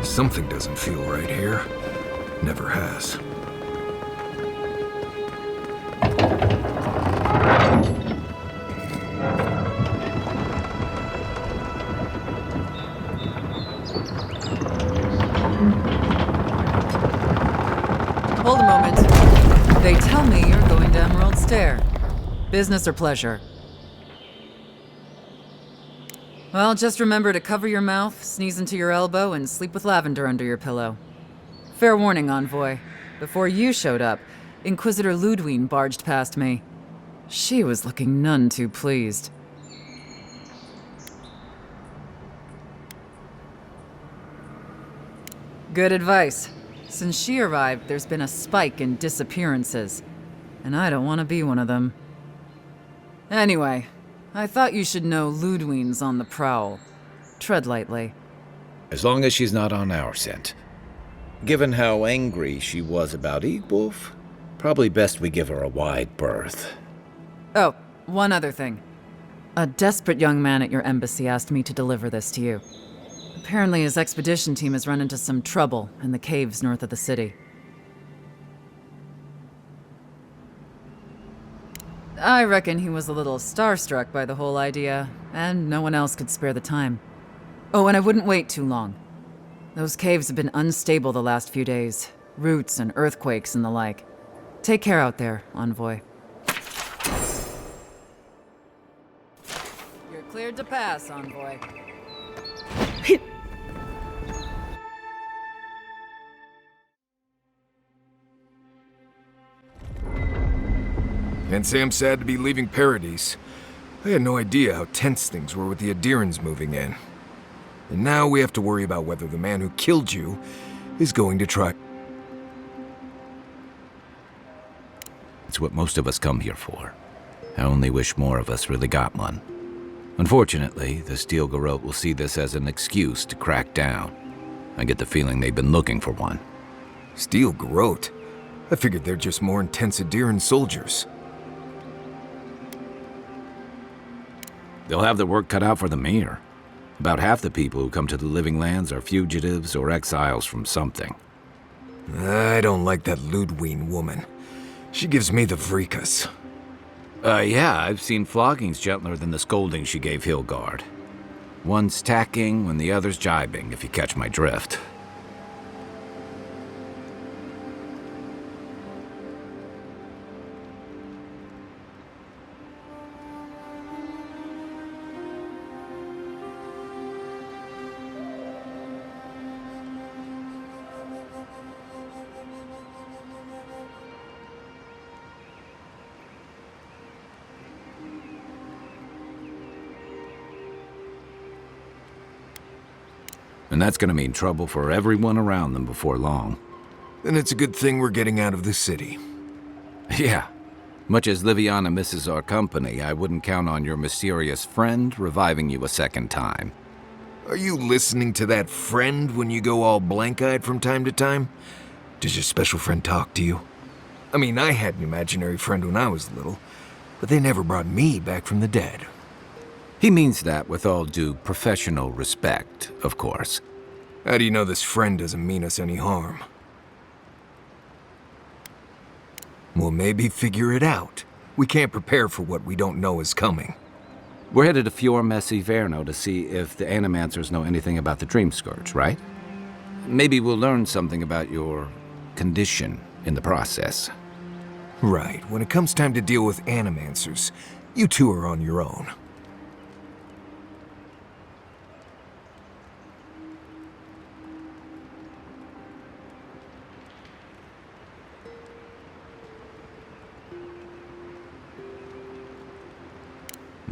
Something doesn't feel right here. Never has. Hold a moment. They tell me you're going to Emerald Stair. Business or pleasure? Well, just remember to cover your mouth, sneeze into your elbow, and sleep with lavender under your pillow. Fair warning, Envoy. Before you showed up, Inquisitor Ludwine barged past me. She was looking none too pleased. Good advice. Since she arrived, there's been a spike in disappearances. And I don't want to be one of them. Anyway, I thought you should know Ludwine's on the prowl. Tread lightly. As long as she's not on our scent. Given how angry she was about Eagwolf, probably best we give her a wide berth. Oh, one other thing. A desperate young man at your embassy asked me to deliver this to you. Apparently his expedition team has run into some trouble in the caves north of the city. I reckon he was a little starstruck by the whole idea, and no one else could spare the time. Oh, and I wouldn't wait too long. Those caves have been unstable the last few days. Roots and earthquakes and the like. Take care out there, Envoy. You're cleared to pass, Envoy. And Sam sad to be leaving Paradise. I had no idea how tense things were with the Adirans moving in. And now we have to worry about whether the man who killed you is going to try. It's what most of us come here for. I only wish more of us really got one. Unfortunately, the Steel Garrote will see this as an excuse to crack down. I get the feeling they've been looking for one. Steel Garrote? I figured they're just more intense Adiran soldiers. They'll have their work cut out for them here. About half the people who come to the Living Lands are fugitives or exiles from something. I don't like that Ludwine woman. She gives me the vreekas. Yeah, I've seen floggings gentler than the scolding she gave Hilgard. One's tacking when the other's jibing, if you catch my drift. And that's gonna mean trouble for everyone around them before long. Then it's a good thing we're getting out of the city. Yeah. Much as Liviana misses our company, I wouldn't count on your mysterious friend reviving you a second time. Are you listening to that friend when you go all blank-eyed from time to time? Does your special friend talk to you? I mean, I had an imaginary friend when I was little, but they never brought me back from the dead. He means that with all due professional respect, of course. How do you know this friend doesn't mean us any harm? Well, maybe figure it out. We can't prepare for what we don't know is coming. We're headed to Fjord Messi Verno to see if the Animancers know anything about the Dream Scourge, right? Maybe we'll learn something about your condition in the process. Right. When it comes time to deal with Animancers, you two are on your own.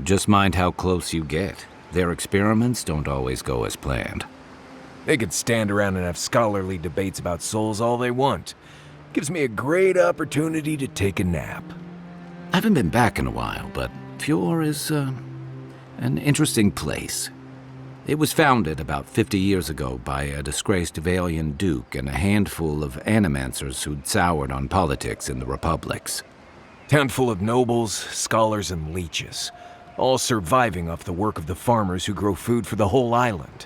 Just mind how close you get. Their experiments don't always go as planned. They could stand around and have scholarly debates about souls all they want. Gives me a great opportunity to take a nap. I haven't been back in a while, but Fjord is, an interesting place. It was founded about 50 years ago by a disgraced Valian duke and a handful of Animancers who'd soured on politics in the republics. Town full of nobles, scholars, and leeches. All surviving off the work of the farmers who grow food for the whole island.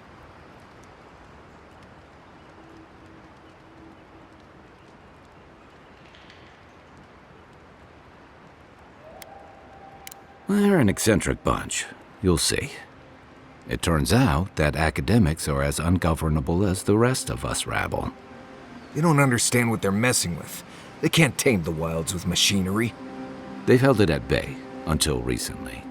They're an eccentric bunch. You'll see. It turns out that academics are as ungovernable as the rest of us rabble. They don't understand what they're messing with. They can't tame the wilds with machinery. They've held it at bay until recently.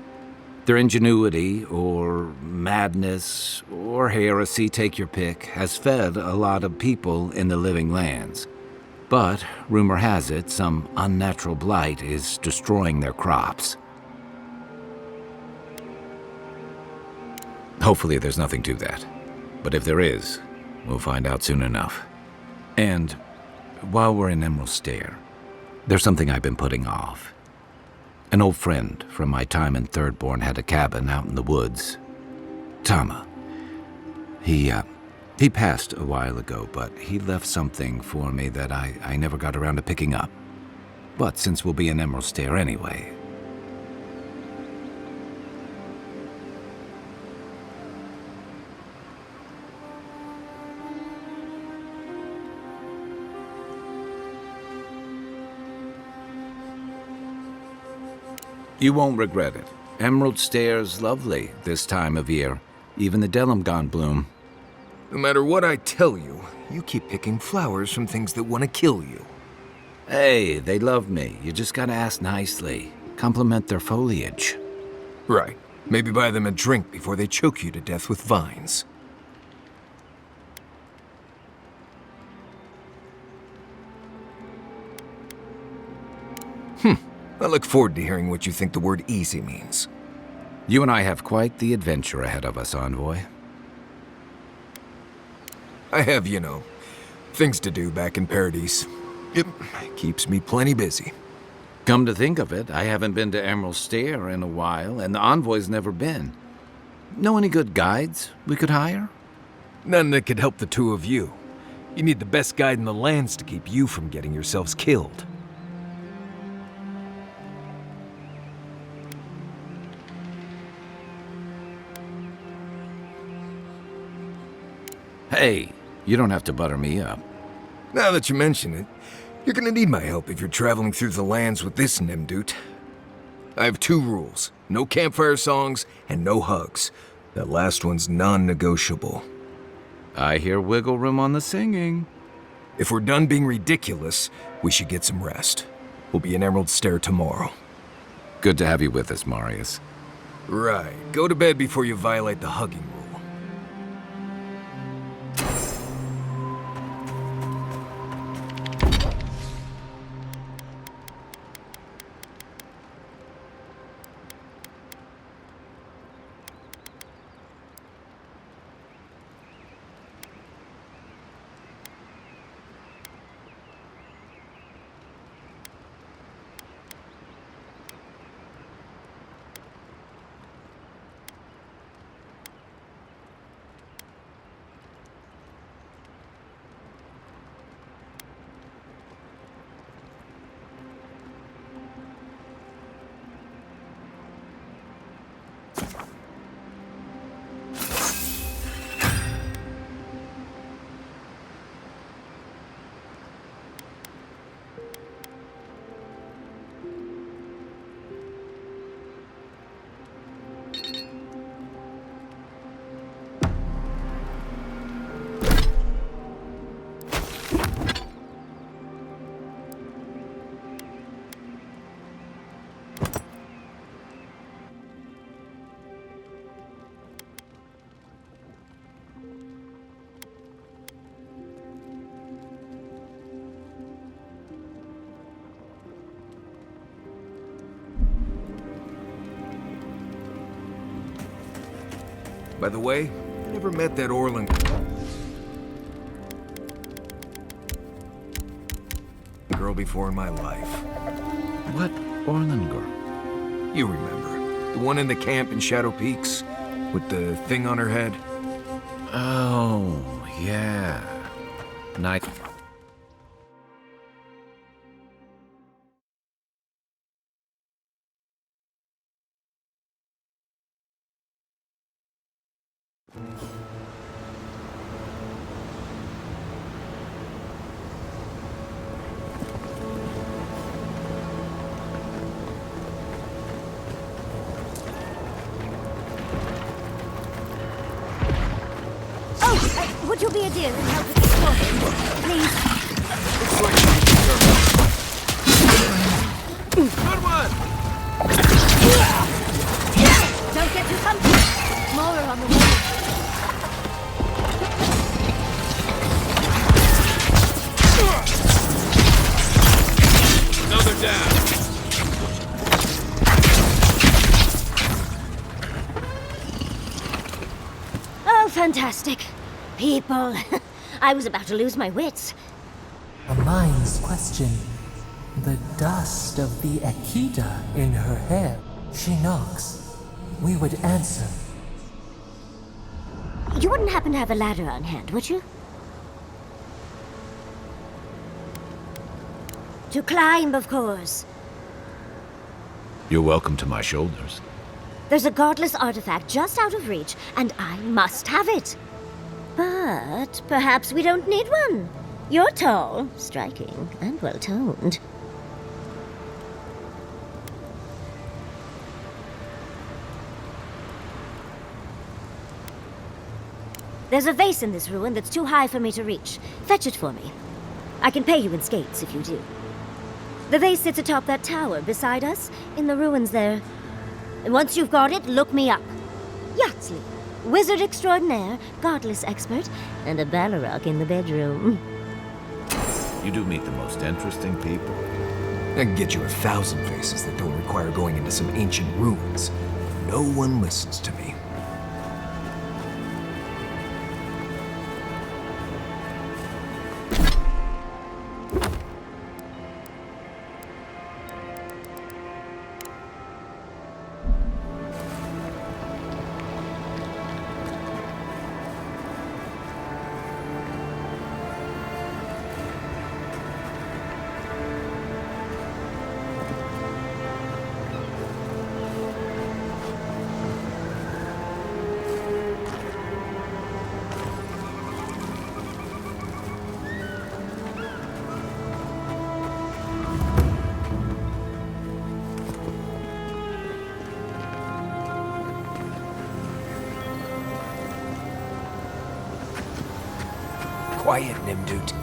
Their ingenuity, or madness, or heresy, take your pick, has fed a lot of people in the living lands. But, rumor has it, some unnatural blight is destroying their crops. Hopefully there's nothing to that. But if there is, we'll find out soon enough. And while we're in Emerald Stair, there's something I've been putting off. An old friend from my time in Thirdborn had a cabin out in the woods. Tama. He passed a while ago, but he left something for me that I never got around to picking up. But since we'll be in Emerald Stair anyway... You won't regret it. Emerald Stair's lovely this time of year. Even the Delimgon bloom. No matter what I tell you, you keep picking flowers from things that want to kill you. Hey, they love me. You just gotta ask nicely. Compliment their foliage. Right. Maybe buy them a drink before they choke you to death with vines. I look forward to hearing what you think the word easy means. You and I have quite the adventure ahead of us, Envoy. I have, things to do back in Paradise. It keeps me plenty busy. Come to think of it, I haven't been to Emerald Stair in a while, and the Envoy's never been. Know any good guides we could hire? None that could help the two of you. You need the best guide in the lands to keep you from getting yourselves killed. Hey, you don't have to butter me up. Now that you mention it, you're gonna need my help if you're traveling through the lands with this Nimdut. I have 2 rules. No campfire songs and no hugs. That last one's non-negotiable. I hear wiggle room on the singing. If we're done being ridiculous, we should get some rest. We'll be in Emerald Stair tomorrow. Good to have you with us, Marius. Right. Go to bed before you violate the hugging rule. By the way, I never met that Orland girl before in my life. What Orland girl? You remember. The one in the camp in Shadow Peaks? With the thing on her head? Oh, yeah. Nice. Would you be a dear and help with the sorting? Please? Looks like we can turn it. Good one! Don't get too comfy. More are on the way. Another down. Oh, fantastic. People. I was about to lose my wits. A mind's question. The dust of the Akita in her hair. She knocks. We would answer. You wouldn't happen to have a ladder on hand, would you? To climb, of course. You're welcome to my shoulders. There's a godless artifact just out of reach, and I must have it. But perhaps we don't need one. You're tall, striking, and well-toned. There's a vase in this ruin that's too high for me to reach. Fetch it for me. I can pay you in skates if you do. The vase sits atop that tower beside us, in the ruins there. And once you've got it, look me up. Yahtzee, wizard extraordinaire, godless expert, and a Balrog in the bedroom. You do meet the most interesting people. I can get you 1,000 faces that don't require going into some ancient ruins. No one listens to me. Quiet, Nimdut.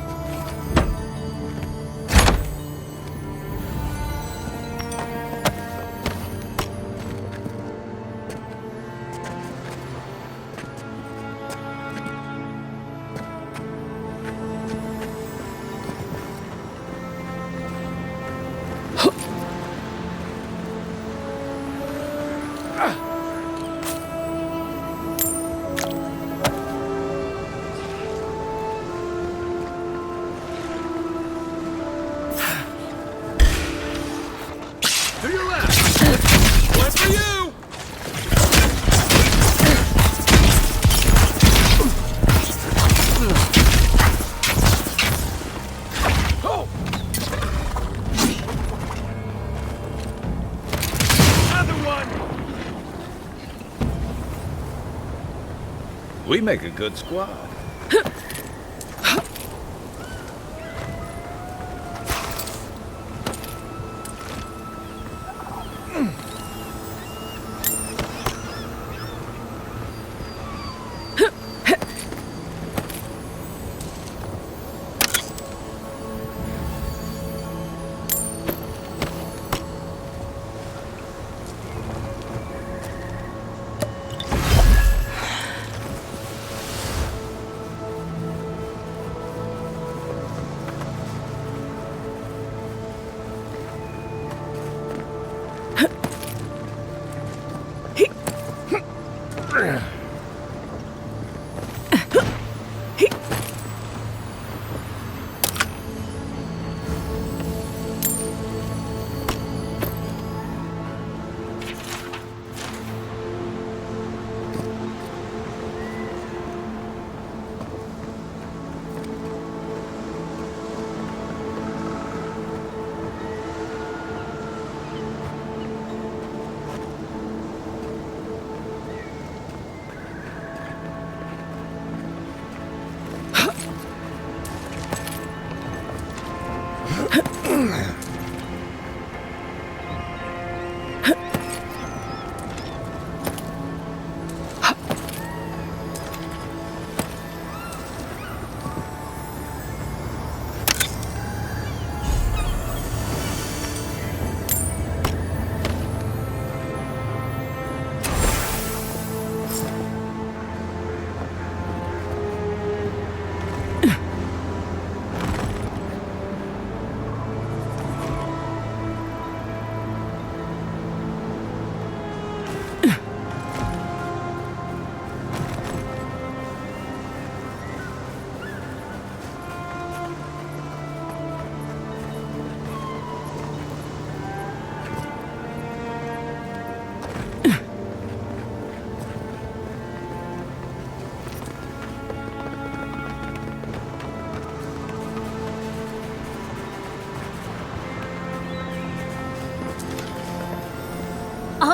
To your left! One for you! Oh! Another one! We make a good squad.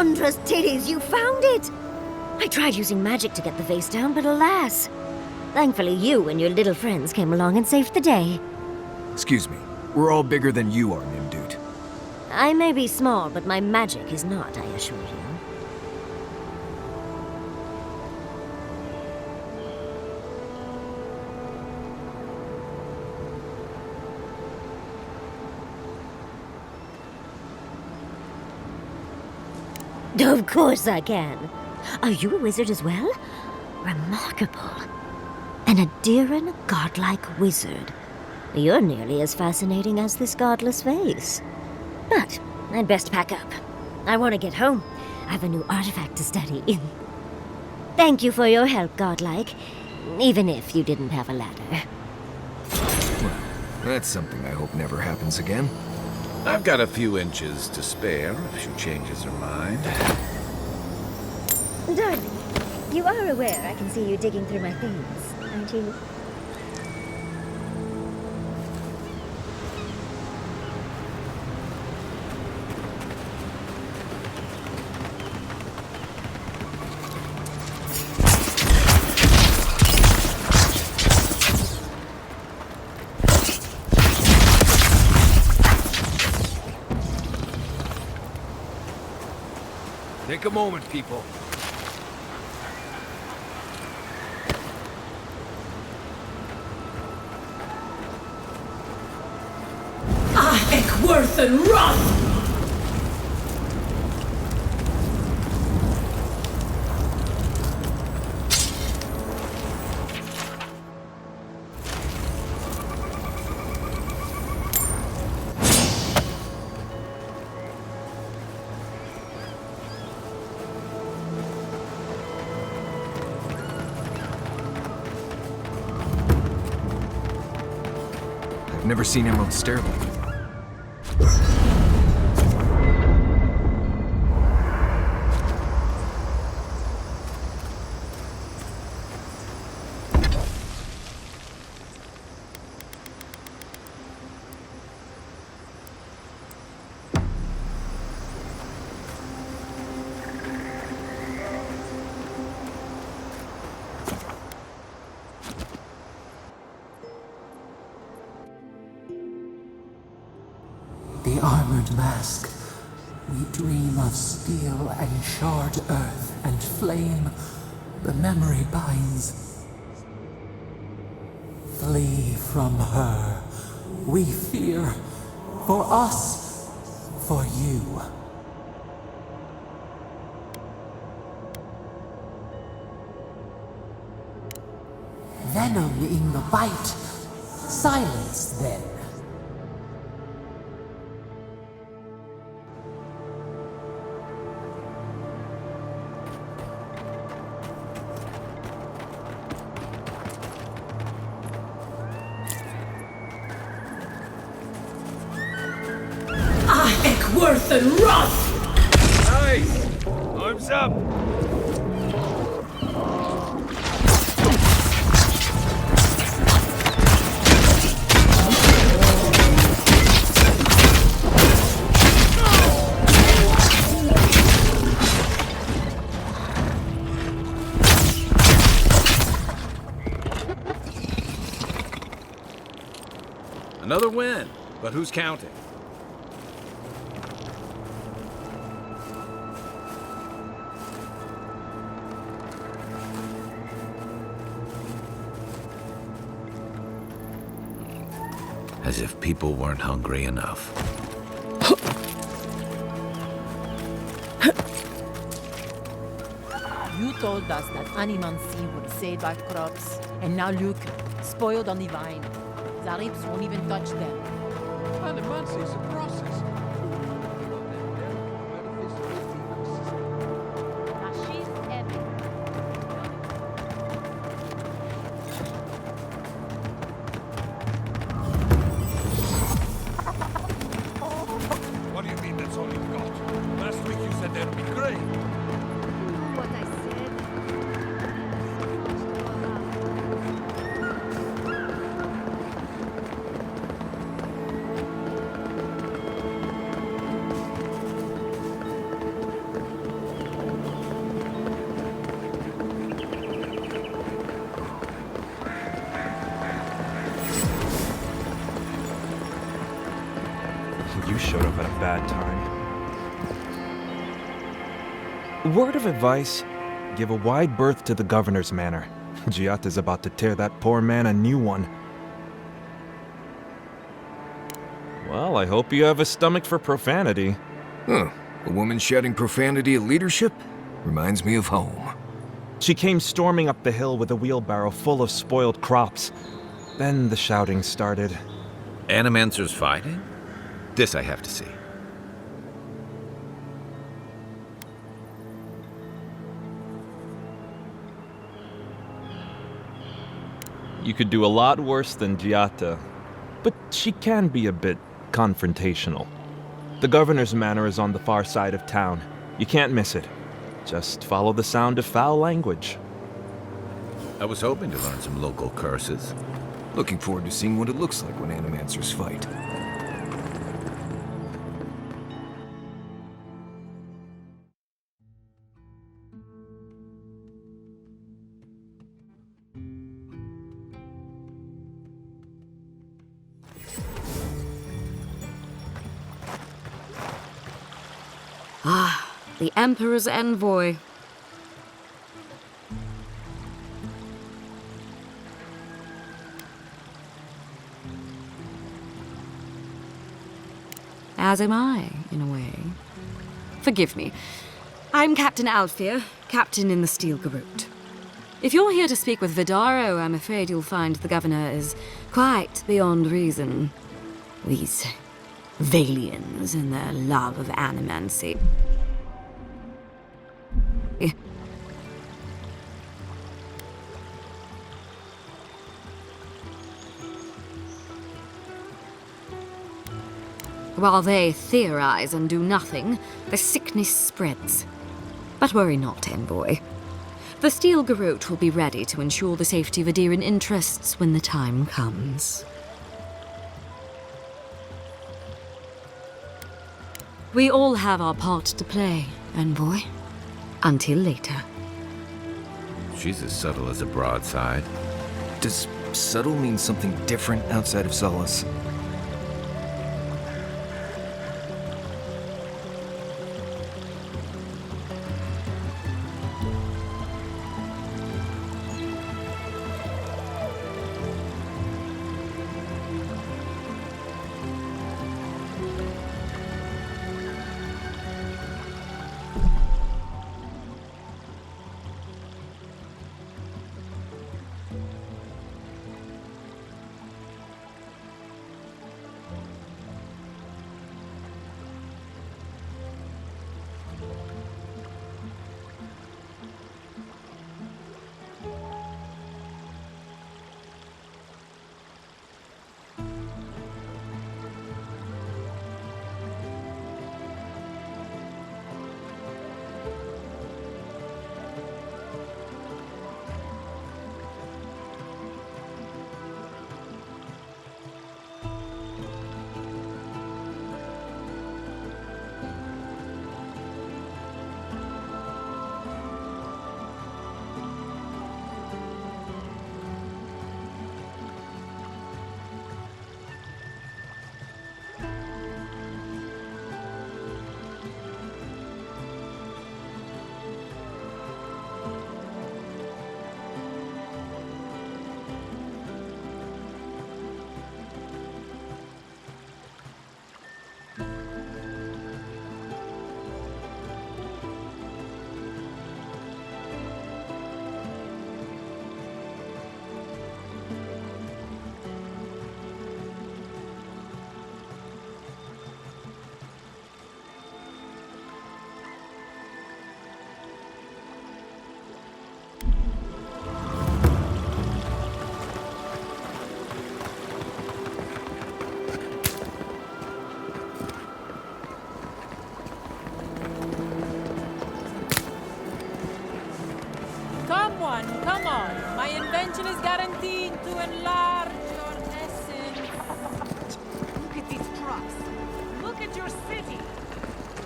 wondrous titties, you found it! I tried using magic to get the vase down, but alas. Thankfully, you and your little friends came along and saved the day. Excuse me. We're all bigger than you are, Nimdude. I may be small, but my magic is not, I assure you. Of course I can. Are you a wizard as well? Remarkable. An Adiran godlike wizard. You're nearly as fascinating as this godless vase. But I'd best pack up. I want to get home. I have a new artifact to study. Thank you for your help, godlike. Even if you didn't have a ladder. Well, that's something I hope never happens again. I've got a few inches to spare if she changes her mind. Darling, you are aware I can see you digging through my things, aren't you? Take a moment, people. Worth and Roth! I've never seen Emerald stare like it. The armored mask. We dream of steel and shard earth and flame. The memory binds. Flee from her. We fear. For us. For you. Venom in the bite. Silence then. Worth and Roth! Nice! Arms up! Another win, but who's counting? As if people weren't hungry enough. You told us that Animancy would save our crops, and now look, spoiled on the vine. Zarifs won't even touch them. Animancy is a process. What do you mean that's all you've got? Last week you said there'd be grain. What I said. you showed up at a bad time. Word of advice, give a wide berth to the governor's manor. Giatta's about to tear that poor man a new one. Well, I hope you have a stomach for profanity. Huh. A woman shouting profanity at leadership? Reminds me of home. She came storming up the hill with a wheelbarrow full of spoiled crops. Then the shouting started. Animancers fighting? This I have to see. You could do a lot worse than Giatta, but she can be a bit confrontational. The governor's manor is on the far side of town. You can't miss it. Just follow the sound of foul language. I was hoping to learn some local curses. Looking forward to seeing what it looks like when animancers fight. The Emperor's envoy. As am I, in a way. Forgive me. I'm Captain Alfir, captain in the Steel Garrote. If you're here to speak with Vidaro, I'm afraid you'll find the governor is quite beyond reason. These Valians and their love of animancy. While they theorize and do nothing, the sickness spreads. But worry not, envoy. The Steel Garrote will be ready to ensure the safety of Adiran interests when the time comes. We all have our part to play, envoy. Until later. She's as subtle as a broadside. Does subtle mean something different outside of Solace? Come on. My invention is guaranteed to enlarge your essence. Look at these trucks. Look at your city.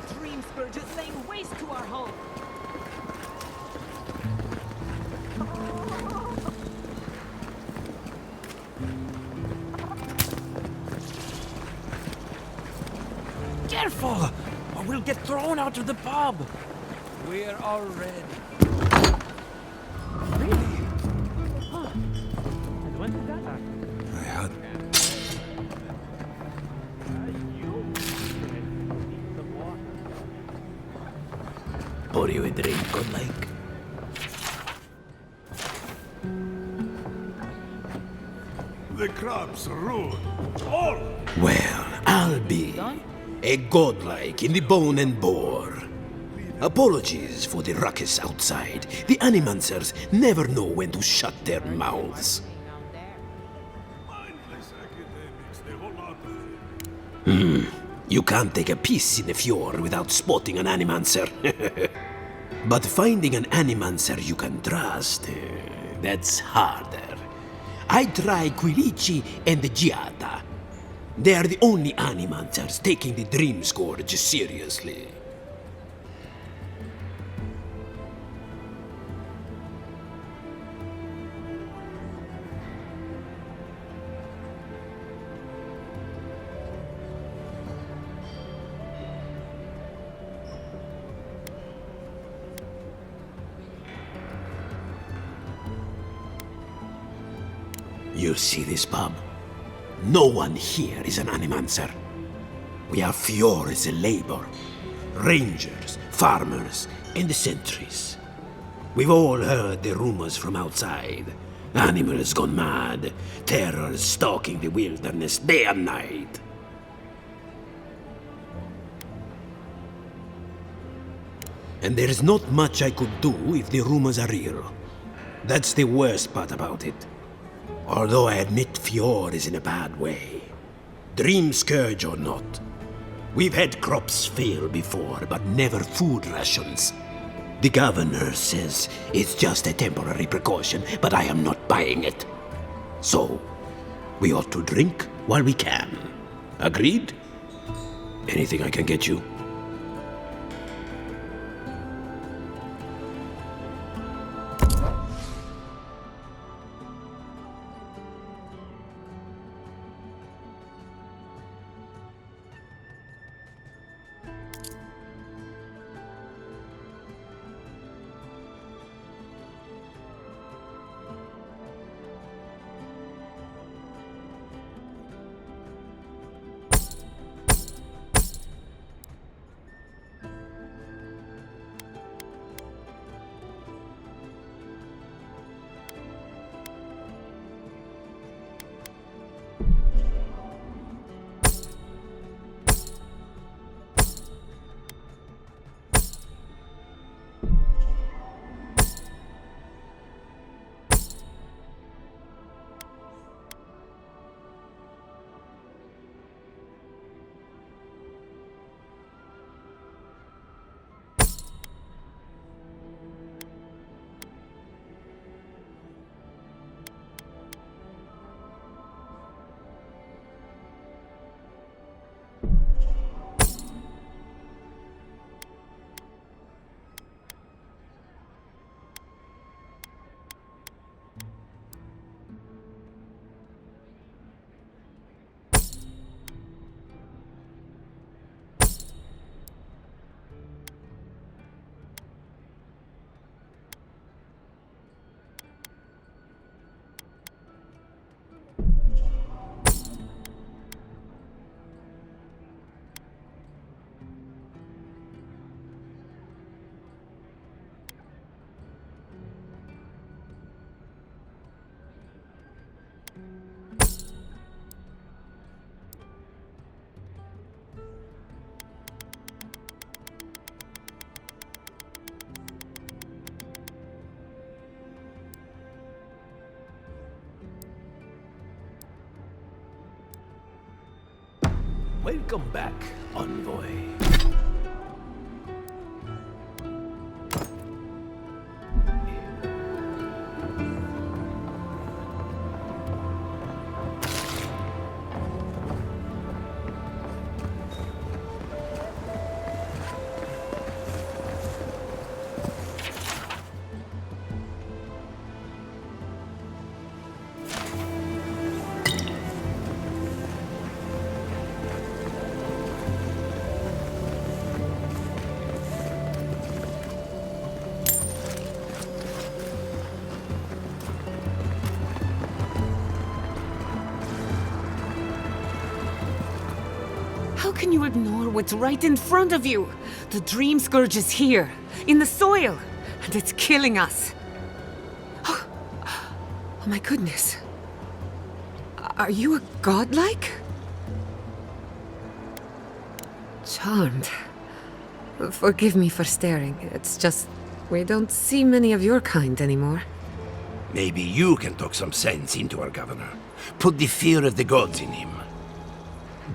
The dream spur just laying waste to our home. Careful, or we'll get thrown out of the pub. We're already. Really? Huh. And when did that happen? I had. Pour you a drink, good like. The crops rude. All. Well, I'll be a godlike in the bone and bore. Apologies for the ruckus outside. The animancers never know when to shut their mouths. Mindless academics, the whole lot of it. You can't take a piece in the fjord without spotting an animancer. But finding an animancer you can trust, that's harder. I try Quilici and the Giata. They are the only animancers taking the Dream Scourge seriously. You see this pub? No one here is an animancer. We are Fiore's labor. Rangers, farmers, and the sentries. We've all heard the rumors from outside. Animals gone mad, terror stalking the wilderness day and night. And there's not much I could do if the rumors are real. That's the worst part about it. Although I admit Fiore is in a bad way. Dream Scourge or not. We've had crops fail before, but never food rations. The governor says it's just a temporary precaution, but I am not buying it. So, we ought to drink while we can. Agreed? Anything I can get you? Welcome back, envoy. How can you ignore what's right in front of you? The Dream Scourge is here, in the soil, and it's killing us. Oh my goodness. Are you a godlike? Charmed. Forgive me for staring. It's just, we don't see many of your kind anymore. Maybe you can talk some sense into our governor. Put the fear of the gods in him.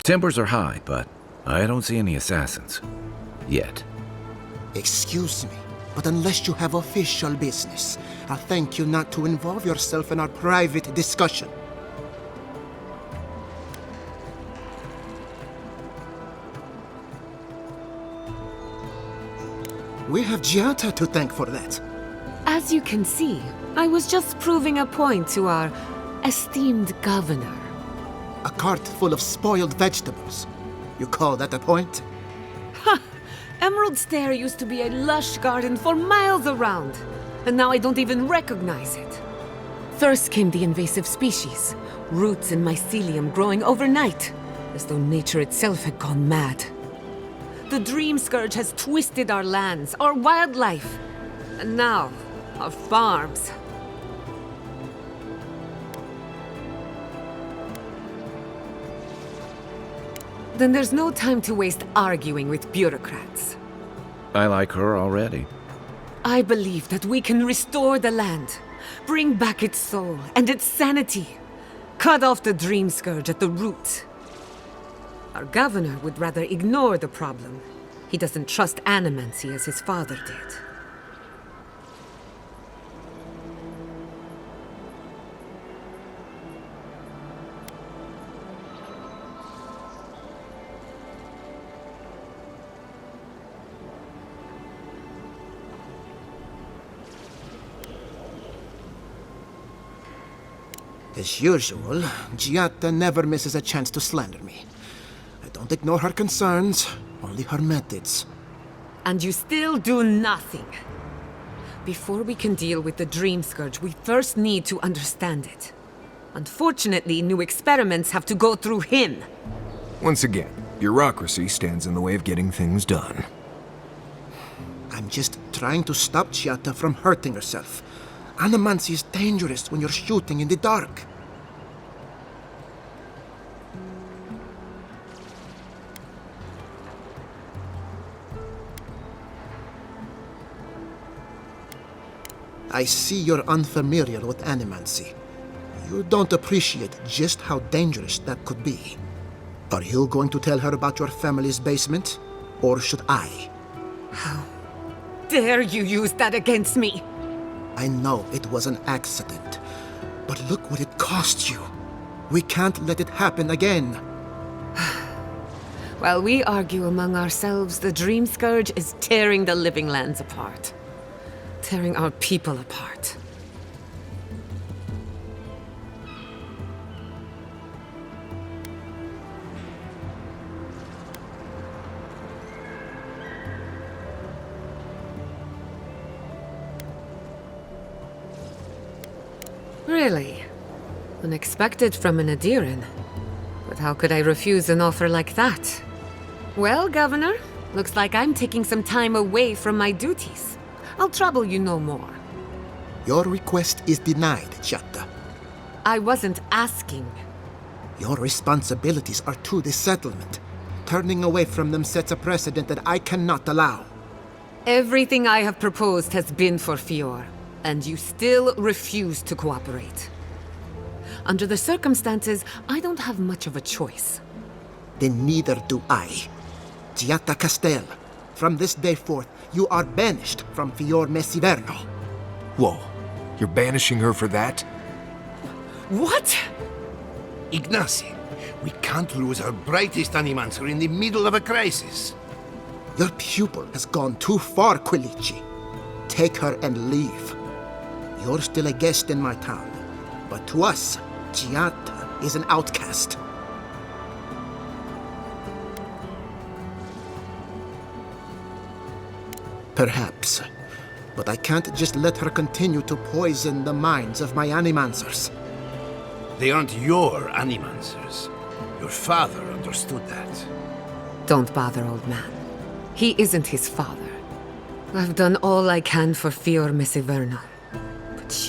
Tempers are high, but I don't see any assassins. Yet. Excuse me, but unless you have official business, I'll thank you not to involve yourself in our private discussion. We have Giata to thank for that. As you can see, I was just proving a point to our esteemed governor. A cart full of spoiled vegetables. You call that a point? Ha! Emerald Stair used to be a lush garden for miles around, and now I don't even recognize it. First came the invasive species, roots and mycelium growing overnight, as though nature itself had gone mad. The Dream Scourge has twisted our lands, our wildlife, and now, our farms. Then there's no time to waste arguing with bureaucrats. I like her already. I believe that we can restore the land, bring back its soul and its sanity, cut off the Dream Scourge at the root. Our governor would rather ignore the problem. He doesn't trust animancy as his father did. As usual, Giata never misses a chance to slander me. I don't ignore her concerns, only her methods. And you still do nothing. Before we can deal with the Dream Scourge, we first need to understand it. Unfortunately, new experiments have to go through him. Once again, bureaucracy stands in the way of getting things done. I'm just trying to stop Giata from hurting herself. Animancy is dangerous when you're shooting in the dark. I see you're unfamiliar with animancy. You don't appreciate just how dangerous that could be. Are you going to tell her about your family's basement? Or should I? How dare you use that against me? I know it was an accident, but look what it cost you. We can't let it happen again. While we argue among ourselves, the Dream Scourge is tearing the living lands apart. Tearing our people apart. Really? Unexpected from an Adiran. But how could I refuse an offer like that? Well, Governor, looks like I'm taking some time away from my duties. I'll trouble you no more. Your request is denied, Giata. I wasn't asking. Your responsibilities are to the settlement. Turning away from them sets a precedent that I cannot allow. Everything I have proposed has been for Fior, and you still refuse to cooperate. Under the circumstances, I don't have much of a choice. Then neither do I. Giata Castel, from this day forth, you are banished from Fior Messiverno. Whoa, you're banishing her for that? What? Ignacy, we can't lose our brightest animancer in the middle of a crisis. Your pupil has gone too far, Quilici. Take her and leave. You're still a guest in my town, but to us, Giata is an outcast. Perhaps, but I can't just let her continue to poison the minds of my animancers. They aren't your animancers. Your father understood that. Don't bother, old man. He isn't his father. I've done all I can for Fior Mesiverno. But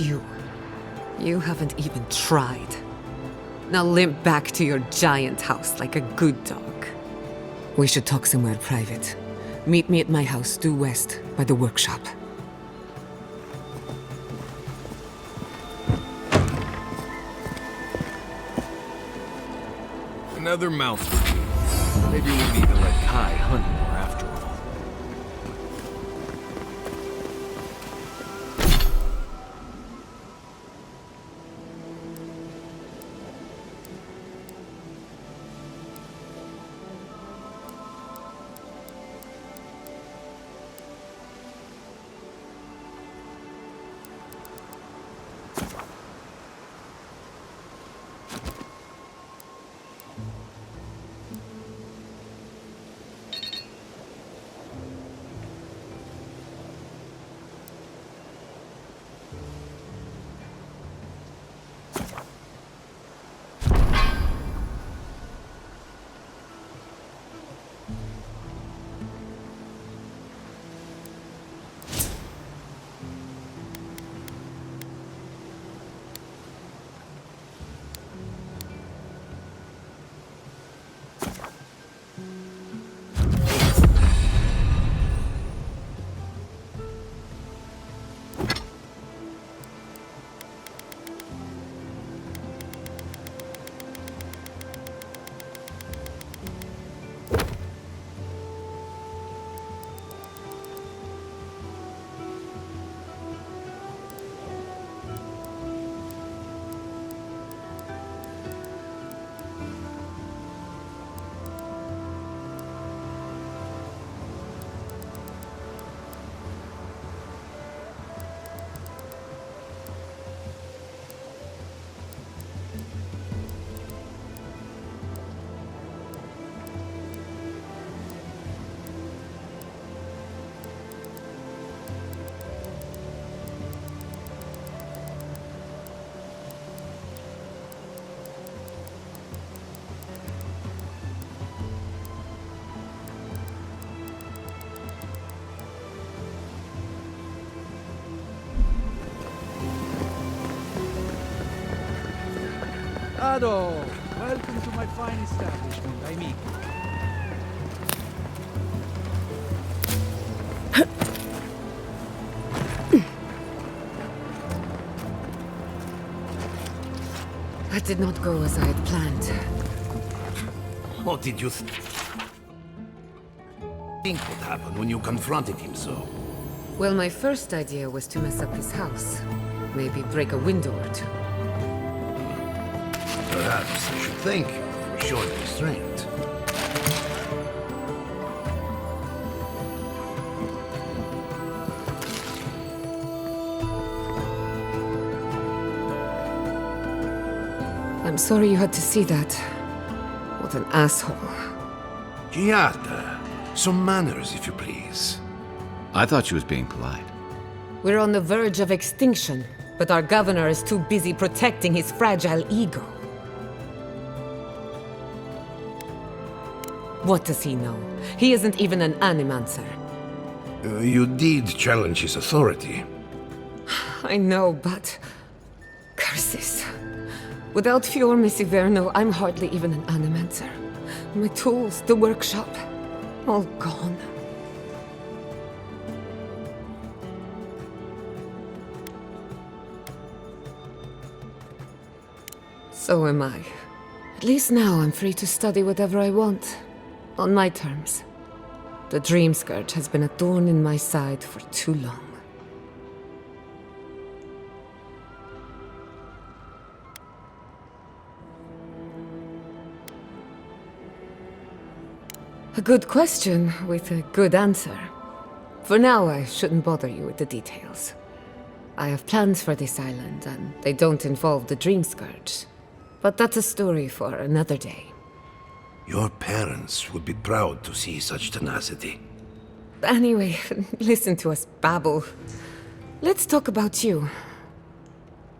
you haven't even tried. Now limp back to your giant house like a good dog. We should talk somewhere private. Meet me at my house due west, by the workshop. Another mouthful. Maybe we need to let Kai hunt more after all. Ado, welcome to my fine establishment, amigo. That did not go as I had planned. What did you think would happen when you confronted him so? Well, my first idea was to mess up his house. Maybe break a window or two. Perhaps I should thank you for showing restraint. I'm sorry you had to see that. What an asshole. Giada, some manners, if you please. I thought she was being polite. We're on the verge of extinction, but our governor is too busy protecting his fragile ego. What does he know? He isn't even an animancer. You did challenge his authority. I know, but... curses. Without Fior Mesiverno, I'm hardly even an animancer. My tools, the workshop, all gone. So am I. At least now I'm free to study whatever I want. On my terms. The Dream Scourge has been a thorn in my side for too long. A good question with a good answer. For now, I shouldn't bother you with the details. I have plans for this island, and they don't involve the Dream Scourge. But that's a story for another day. Your parents would be proud to see such tenacity. Anyway, listen to us babble. Let's talk about you.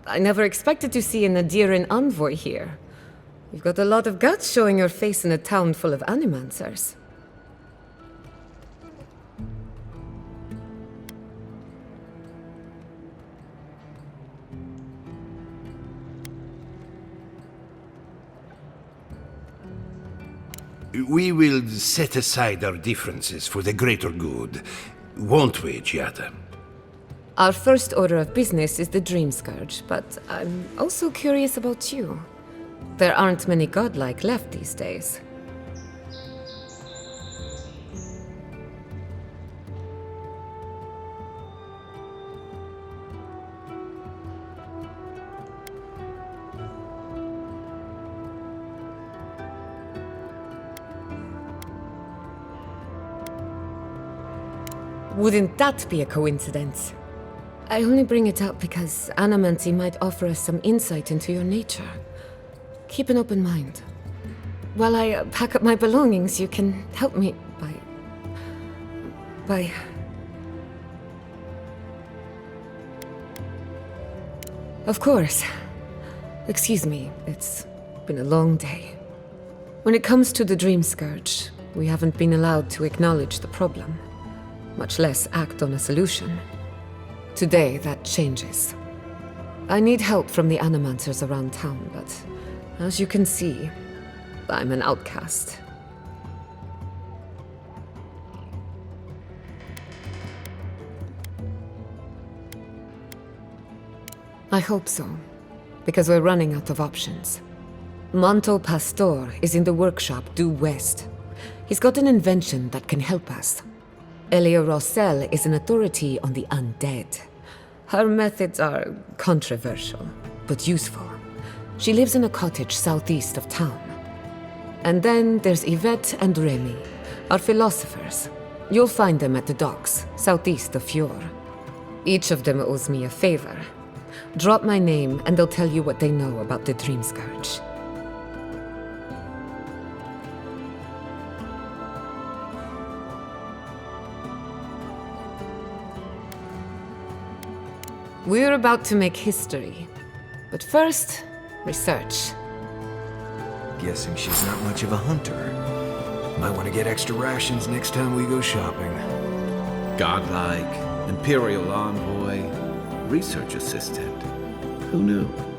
I never expected to see an Adiran envoy here. You've got a lot of guts showing your face in a town full of animancers. We will set aside our differences for the greater good, won't we, Giada? Our first order of business is the Dream Scourge, but I'm also curious about you. There aren't many godlike left these days. Wouldn't that be a coincidence? I only bring it up because Anamancy might offer us some insight into your nature. Keep an open mind. While I pack up my belongings, you can help me by... Of course. Excuse me, it's been a long day. When it comes to the Dream Scourge, we haven't been allowed to acknowledge the problem, much less act on a solution. Today, that changes. I need help from the Animancers around town, but as you can see, I'm an outcast. I hope so, because we're running out of options. Manto Pastor is in the workshop due west. He's got an invention that can help us. Elia Rossell is an authority on the undead. Her methods are controversial, but useful. She lives in a cottage southeast of town. And then there's Yvette and Remy, our philosophers. You'll find them at the docks, southeast of Fjord. Each of them owes me a favor. Drop my name and they'll tell you what they know about the Dream Scourge. We're about to make history. But first, research. Guessing she's not much of a hunter. Might want to get extra rations next time we go shopping. Godlike, Imperial envoy, research assistant. Who knew?